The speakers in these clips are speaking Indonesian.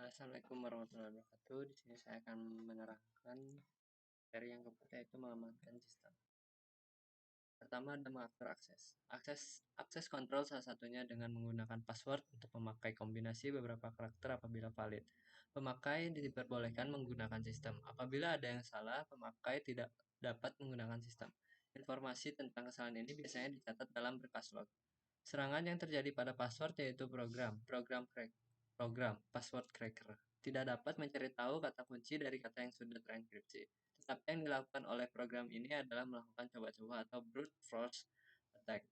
Assalamualaikum warahmatullahi wabarakatuh. Di sini saya akan menerangkan dari yang keempat yaitu mengamankan sistem. Pertama ada mengatur akses. Akses kontrol salah satunya dengan menggunakan password untuk memakai kombinasi beberapa karakter apabila valid. Pemakai diperbolehkan menggunakan sistem. Apabila ada yang salah, pemakai tidak dapat menggunakan sistem. Informasi tentang kesalahan ini biasanya dicatat dalam berkas log. Serangan yang terjadi pada password yaitu program password cracker tidak dapat mencari tahu kata kunci dari kata yang sudah terenkripsi. Tetapi yang dilakukan oleh program ini adalah melakukan coba-coba atau brute force attack.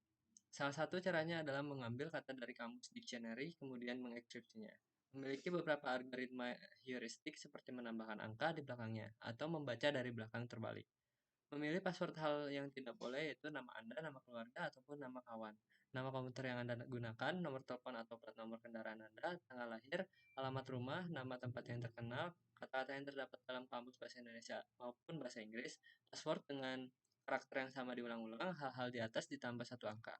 Salah satu caranya adalah mengambil kata dari kamus dictionary kemudian mengekripsinya. Memiliki beberapa algoritma heuristik seperti menambahkan angka di belakangnya atau membaca dari belakang terbalik. Memilih password hal yang tidak boleh yaitu nama Anda, nama keluarga, ataupun nama kawan. Nama komputer yang Anda gunakan, nomor telepon atau plat nomor kendaraan Anda, tanggal lahir, alamat rumah, nama tempat yang terkenal, kata-kata yang terdapat dalam kamus bahasa Indonesia maupun bahasa Inggris, password dengan karakter yang sama diulang-ulang, hal-hal di atas ditambah satu angka.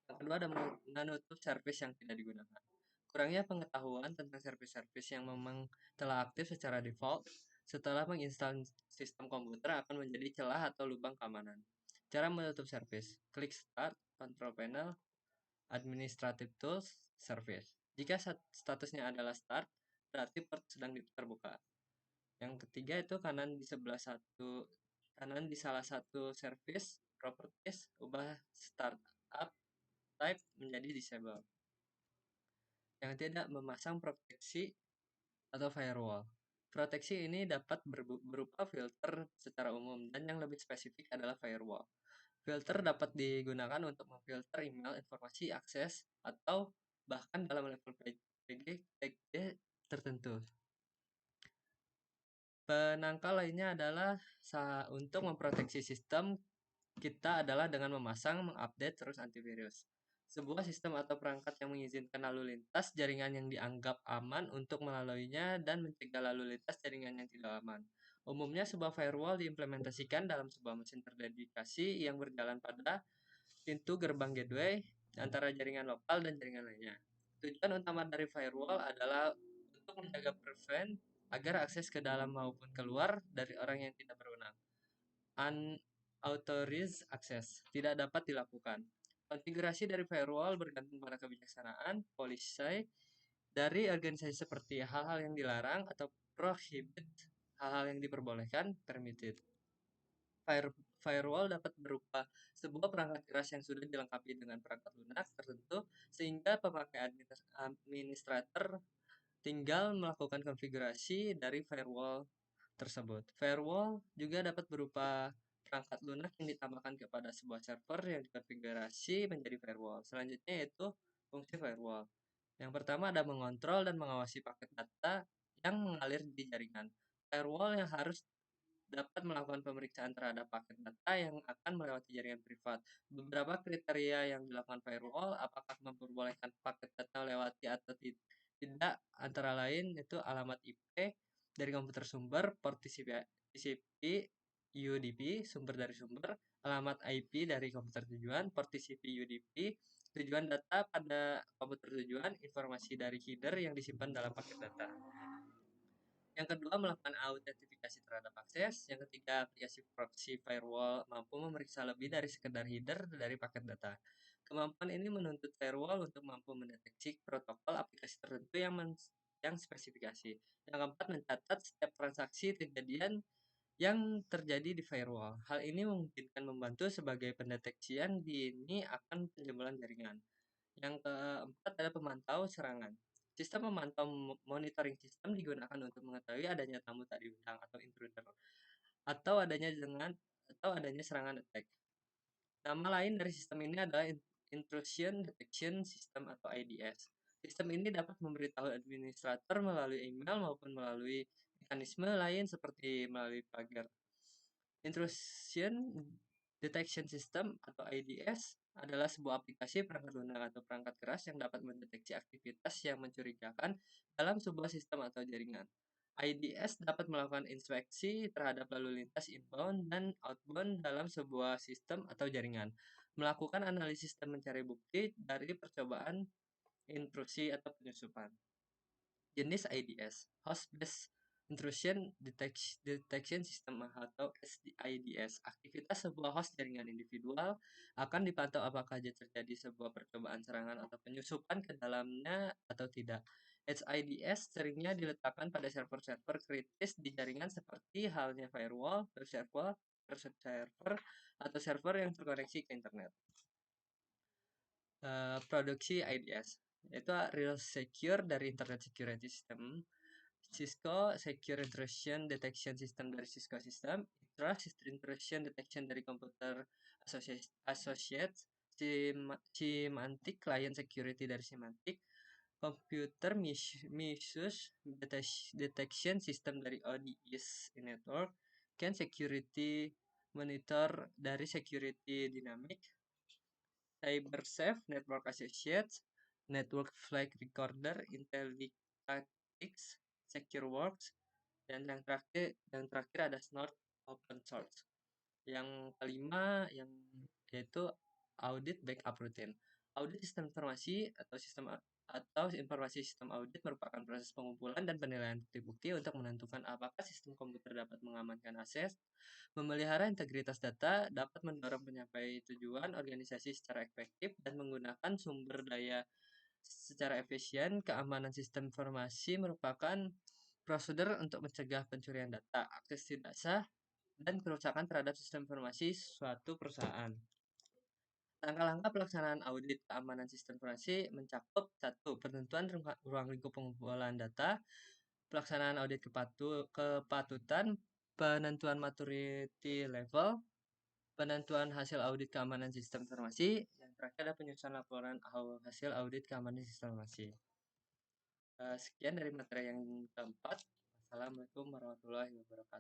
Yang kedua ada menutup service yang tidak digunakan. Kurangnya pengetahuan tentang service-service yang memang telah aktif secara default setelah menginstal sistem komputer akan menjadi celah atau lubang keamanan. Cara menutup service. Klik Start, Control Panel, Administrative Tools, Service. Jika statusnya adalah Start, berarti port sedang terbuka. Yang ketiga itu kanan di salah satu service, properties, ubah startup type menjadi disable. Yang tidak memasang proteksi atau firewall. Proteksi ini dapat berupa filter secara umum dan yang lebih spesifik adalah firewall. Filter dapat digunakan untuk memfilter email, informasi, akses, atau bahkan dalam level PG tertentu. Penangkal lainnya adalah untuk memproteksi sistem kita adalah dengan memasang, mengupdate, terus antivirus. Sebuah sistem atau perangkat yang mengizinkan lalu lintas jaringan yang dianggap aman untuk melaluinya dan mencegah lalu lintas jaringan yang tidak aman. Umumnya sebuah firewall diimplementasikan dalam sebuah mesin terdedikasi yang berjalan pada pintu gerbang gateway antara jaringan lokal dan jaringan lainnya. Tujuan utama dari firewall adalah untuk menjaga prevent agar akses ke dalam maupun keluar dari orang yang tidak berwenang. Unauthorized access tidak dapat dilakukan. Konfigurasi dari firewall bergantung pada kebijaksanaan polisi dari organisasi seperti hal-hal yang dilarang atau prohibit, hal-hal yang diperbolehkan permitted. Firewall dapat berupa sebuah perangkat keras yang sudah dilengkapi dengan perangkat lunak tertentu sehingga pemakai administrator tinggal melakukan konfigurasi dari firewall tersebut. Firewall juga dapat berupa perangkat lunak yang ditambahkan kepada sebuah server yang dikonfigurasi menjadi firewall. Selanjutnya yaitu fungsi firewall. Yang pertama ada mengontrol dan mengawasi paket data yang mengalir di jaringan. Firewall yang harus dapat melakukan pemeriksaan terhadap paket data yang akan melewati jaringan privat. Beberapa kriteria yang dilakukan firewall, apakah memperbolehkan paket data melewati atau tidak, antara lain itu alamat IP dari komputer sumber, port TCP, UDP, sumber dari sumber, alamat IP dari komputer tujuan, port TCP, UDP, tujuan data pada komputer tujuan, informasi dari header yang disimpan dalam paket data. Yang kedua, melakukan autentifikasi terhadap akses. Yang ketiga, aplikasi proxy firewall mampu memeriksa lebih dari sekedar header dari paket data. Kemampuan ini menuntut firewall untuk mampu mendeteksi protokol aplikasi tertentu yang spesifikasi. Yang keempat, mencatat setiap transaksi kejadian yang terjadi di firewall. Hal ini memungkinkan membantu sebagai pendeteksian dini akan penjebolan jaringan. Yang keempat adalah pemantau serangan. Sistem memantau monitoring sistem digunakan untuk mengetahui adanya tamu tak diundang atau intruder atau adanya serangan attack. Nama lain dari sistem ini adalah Intrusion Detection System atau IDS. Sistem ini dapat memberitahu administrator melalui email maupun melalui mekanisme lain seperti melalui pagar. Intrusion Detection System atau IDS adalah sebuah aplikasi perangkat lunak atau perangkat keras yang dapat mendeteksi aktivitas yang mencurigakan dalam sebuah sistem atau jaringan. IDS dapat melakukan inspeksi terhadap lalu lintas inbound dan outbound dalam sebuah sistem atau jaringan, melakukan analisis dan mencari bukti dari percobaan intrusi atau penyusupan. Jenis IDS, Host Based Intrusion Detection System atau HIDS. Aktivitas sebuah host jaringan individual akan dipantau apakah terjadi sebuah percobaan serangan atau penyusupan ke dalamnya atau tidak. HIDS seringnya diletakkan pada server-server kritis di jaringan seperti halnya firewall, web server, atau server yang terkoneksi ke internet. Produksi IDS yaitu Real Secure dari Internet Security System, Cisco Secure Intrusion Detection System dari Cisco System, Trust Intrusion Detection dari Computer Associates, Symantec Client Security dari Symantec, Computer Misuse Detection System dari ODS Network, Can Security Monitor dari Security Dynamic, CyberSafe Network Associates, Network Flag Recorder, Intellictix, SecureWorks, dan yang terakhir ada Snort Open Source. Yang kelima yaitu Audit Backup Routine. Audit sistem informasi atau informasi sistem audit merupakan proses pengumpulan dan penilaian bukti-bukti untuk menentukan apakah sistem komputer dapat mengamankan akses, memelihara integritas data, dapat mendorong penyampai tujuan organisasi secara efektif, dan menggunakan sumber daya secara efisien. Keamanan sistem informasi merupakan prosedur untuk mencegah pencurian data, akses tidak sah, dan kerusakan terhadap sistem informasi suatu perusahaan. Langkah-langkah pelaksanaan audit keamanan sistem informasi mencakup 1. Penentuan ruang lingkup pengumpulan data, pelaksanaan audit kepatutan, penentuan maturity level, penentuan hasil audit keamanan sistem informasi, yang terakhir ada penyusunan laporan hasil audit keamanan sistem informasi. Sekian dari materi yang keempat. Assalamualaikum warahmatullahi wabarakatuh.